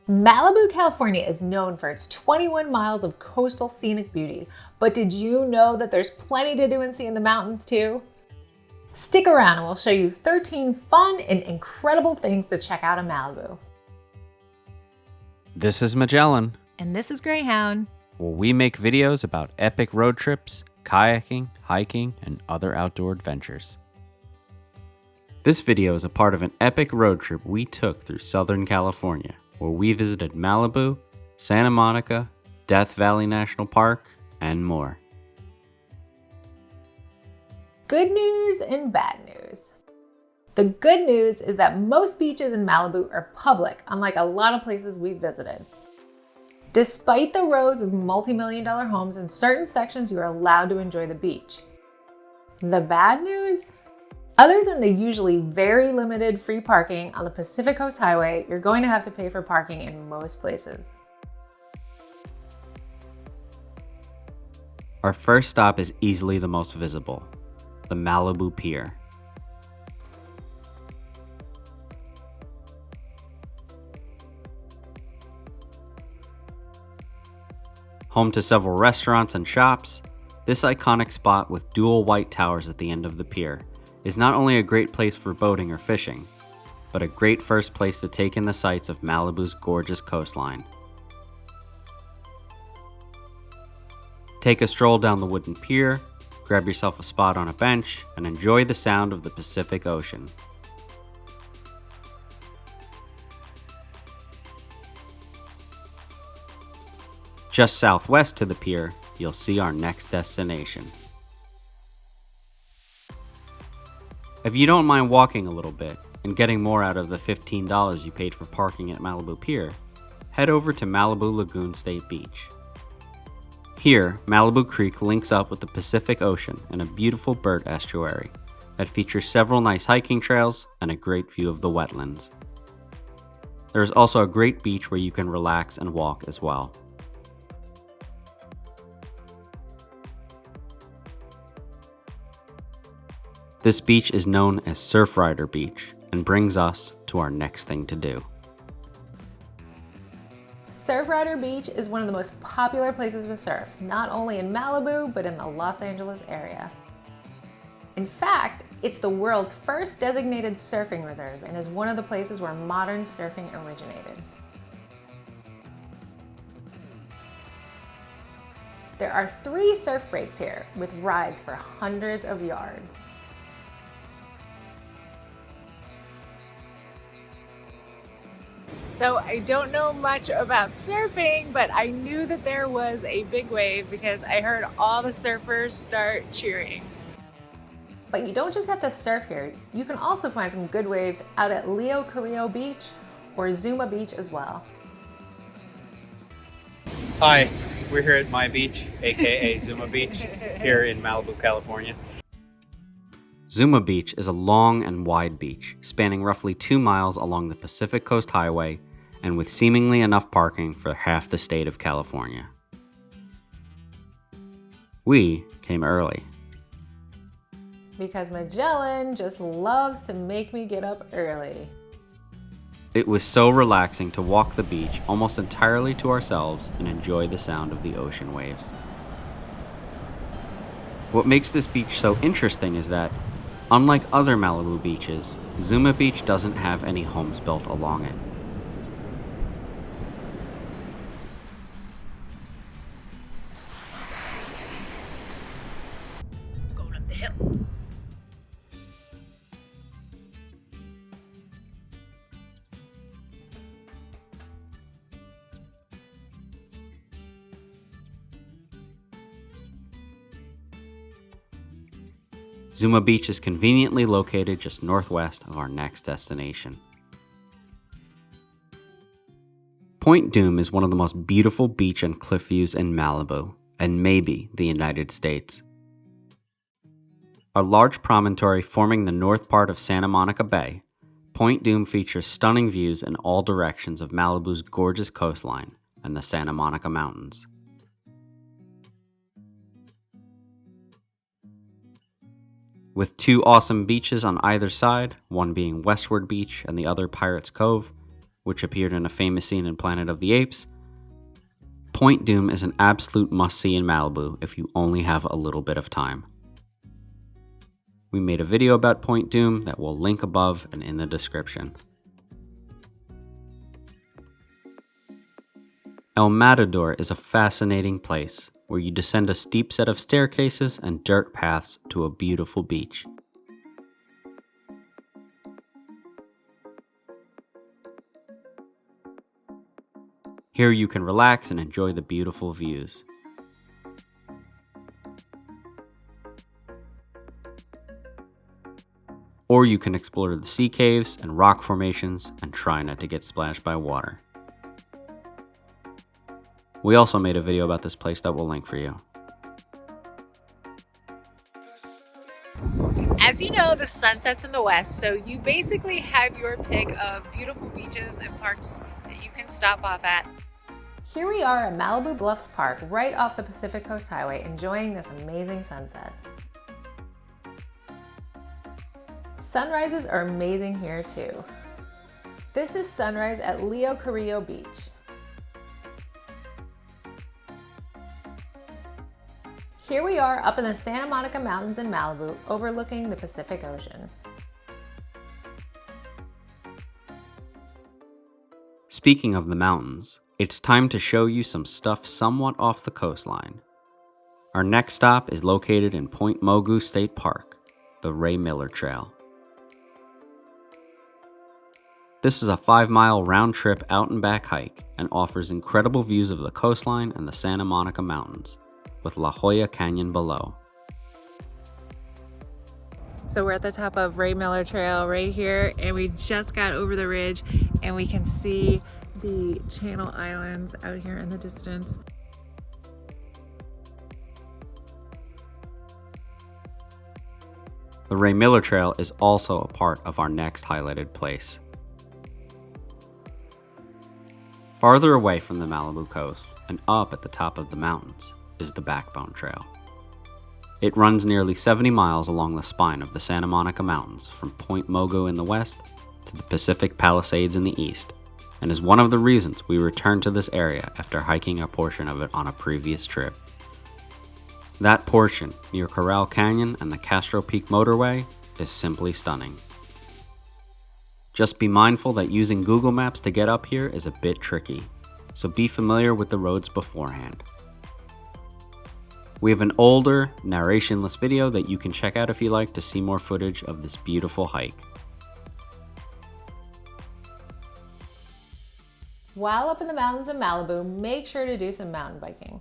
Malibu, California is known for its 21 miles of coastal scenic beauty, but did you know that there's plenty to do and see in the mountains too? Stick around and we'll show you 13 fun and incredible things to check out in Malibu. This is Magellan, And this is Greyhound. where we make videos about epic road trips, kayaking, hiking, and other outdoor adventures. This video is a part of an epic road trip we took through Southern California, where we visited Malibu, Santa Monica, Death Valley National Park, and more. Good news and bad news. The good news is that most beaches in Malibu are public, unlike a lot of places we've visited. Despite the rows of multi-million-dollar homes in certain sections, you are allowed to enjoy the beach. The bad news? Other than the usually very limited free parking on the Pacific Coast Highway, you're going to have to pay for parking in most places. Our first stop is easily the most visible, the Malibu Pier. Home to several restaurants and shops, this iconic spot with dual white towers at the end of the pier is not only a great place for boating or fishing, but a great first place to take in the sights of Malibu's gorgeous coastline. Take a stroll down the wooden pier, grab yourself a spot on a bench, and enjoy the sound of the Pacific Ocean. Just southwest to the pier, you'll see our next destination. If you don't mind walking a little bit and getting more out of the $15 you paid for parking at Malibu Pier, head over to Malibu Lagoon State Beach. Here, Malibu Creek links up with the Pacific Ocean in a beautiful bird estuary that features several nice hiking trails and a great view of the wetlands. There is also a great beach where you can relax and walk as well. This beach is known as Surfrider Beach and brings us to our next thing to do. Surfrider Beach is one of the most popular places to surf, not only in Malibu, but in the Los Angeles area. In fact, it's the world's first designated surfing reserve and is one of the places where modern surfing originated. There are 3 surf breaks here with rides for hundreds of yards. So I don't know much about surfing, but I knew that there was a big wave because I heard all the surfers start cheering. But you don't just have to surf here. You can also find some good waves out at Leo Carrillo Beach or Zuma Beach as well. Hi, we're here at my beach, aka Zuma Beach, here in Malibu, California. Zuma Beach is a long and wide beach, spanning roughly 2 miles along the Pacific Coast Highway and with seemingly enough parking for half the state of California. We came early. Because Magellan just loves to make me get up early. It was so relaxing to walk the beach almost entirely to ourselves and enjoy the sound of the ocean waves. What makes this beach so interesting is that, unlike other Malibu beaches, Zuma Beach doesn't have any homes built along it. Going up the hill. Zuma Beach is conveniently located just northwest of our next destination. Point Dume is one of the most beautiful beach and cliff views in Malibu, and maybe the United States. A large promontory forming the north part of Santa Monica Bay, Point Dume features stunning views in all directions of Malibu's gorgeous coastline and the Santa Monica Mountains. With 2 awesome beaches on either side, one being Westward Beach and the other Pirates Cove, which appeared in a famous scene in Planet of the Apes, Point Dume is an absolute must-see in Malibu if you only have a little bit of time. We made a video about Point Dume that we'll link above and in the description. El Matador is a fascinating place where you descend a steep set of staircases and dirt paths to a beautiful beach. Here you can relax and enjoy the beautiful views. Or you can explore the sea caves and rock formations and try not to get splashed by water. We also made a video about this place that we'll link for you. As you know, the sun sets in the west, so you basically have your pick of beautiful beaches and parks that you can stop off at. Here we are at Malibu Bluffs Park, right off the Pacific Coast Highway, enjoying this amazing sunset. Sunrises are amazing here too. This is sunrise at Leo Carrillo Beach. Here we are up in the Santa Monica Mountains in Malibu, overlooking the Pacific Ocean. Speaking of the mountains, it's time to show you some stuff somewhat off the coastline. Our next stop is located in Point Mogu State Park, the Ray Miller Trail. This is a 5-mile round-trip out and back hike and offers incredible views of the coastline and the Santa Monica Mountains, with La Jolla Canyon below. So we're at the top of Ray Miller Trail right here, and we just got over the ridge and we can see the Channel Islands out here in the distance. The Ray Miller Trail is also a part of our next highlighted place. Farther away from the Malibu coast and up at the top of the mountains is the Backbone Trail. It runs nearly 70 miles along the spine of the Santa Monica Mountains from Point Mogu in the west to the Pacific Palisades in the east, and is one of the reasons we returned to this area after hiking a portion of it on a previous trip. That portion, near Corral Canyon and the Castro Peak Motorway, is simply stunning. Just be mindful that using Google Maps to get up here is a bit tricky, so be familiar with the roads beforehand. We have an older, narrationless video that you can check out if you like to see more footage of this beautiful hike. While up in the mountains of Malibu, make sure to do some mountain biking.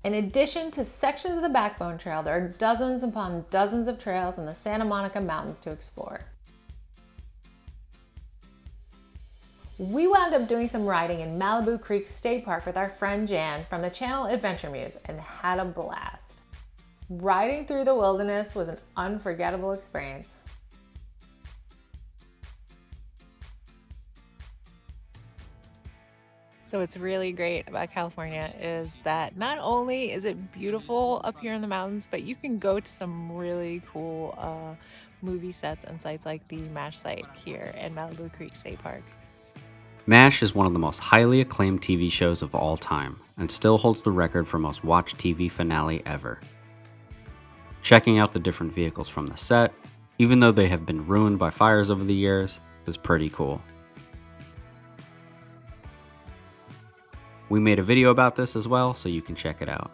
In addition to sections of the Backbone Trail, there are dozens upon dozens of trails in the Santa Monica Mountains to explore. We wound up doing some riding in Malibu Creek State Park with our friend Jan from the channel Adventure Muse and had a blast. Riding through the wilderness was an unforgettable experience. So what's really great about California is that not only is it beautiful up here in the mountains, but you can go to some really cool movie sets and sites like the MASH site here in Malibu Creek State Park. MASH is one of the most highly acclaimed TV shows of all time and still holds the record for most watched TV finale ever. Checking out the different vehicles from the set, even though they have been ruined by fires over the years, is pretty cool. We made a video about this as well, so you can check it out.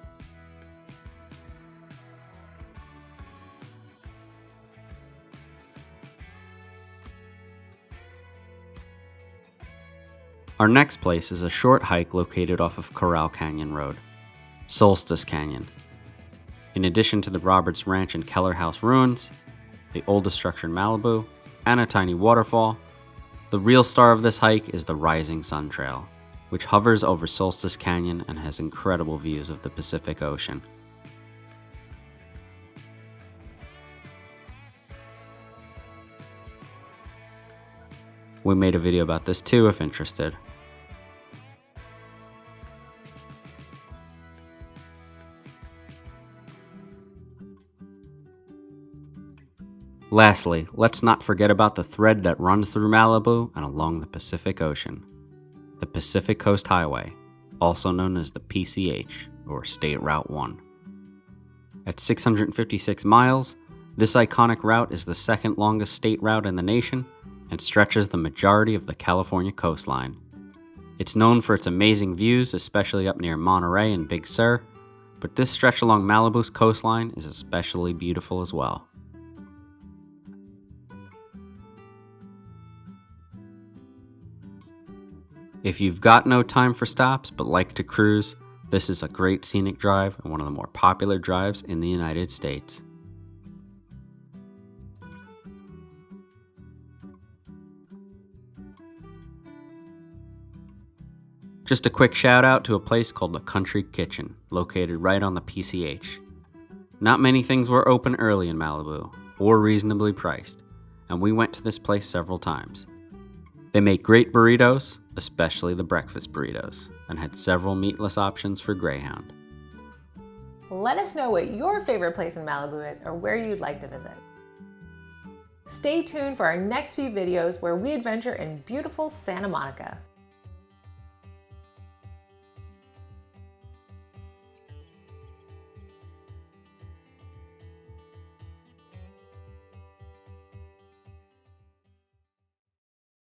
Our next place is a short hike located off of Corral Canyon Road, Solstice Canyon. In addition to the Roberts Ranch and Keller House ruins, the oldest structure in Malibu, and a tiny waterfall, the real star of this hike is the Rising Sun Trail, which hovers over Solstice Canyon and has incredible views of the Pacific Ocean. We made a video about this too if interested. Lastly, let's not forget about the thread that runs through Malibu and along the Pacific Ocean. The Pacific Coast Highway, also known as the PCH, or State Route 1. At 656 miles, this iconic route is the second longest state route in the nation and stretches the majority of the California coastline. It's known for its amazing views, especially up near Monterey and Big Sur, but this stretch along Malibu's coastline is especially beautiful as well. If you've got no time for stops but like to cruise, this is a great scenic drive and one of the more popular drives in the United States. Just a quick shout out to a place called the Country Kitchen, located right on the PCH. Not many things were open early in Malibu, or reasonably priced, and we went to this place several times. They make great burritos, especially the breakfast burritos, and had several meatless options for Greyhound. Let us know what your favorite place in Malibu is or where you'd like to visit. Stay tuned for our next few videos where we adventure in beautiful Santa Monica.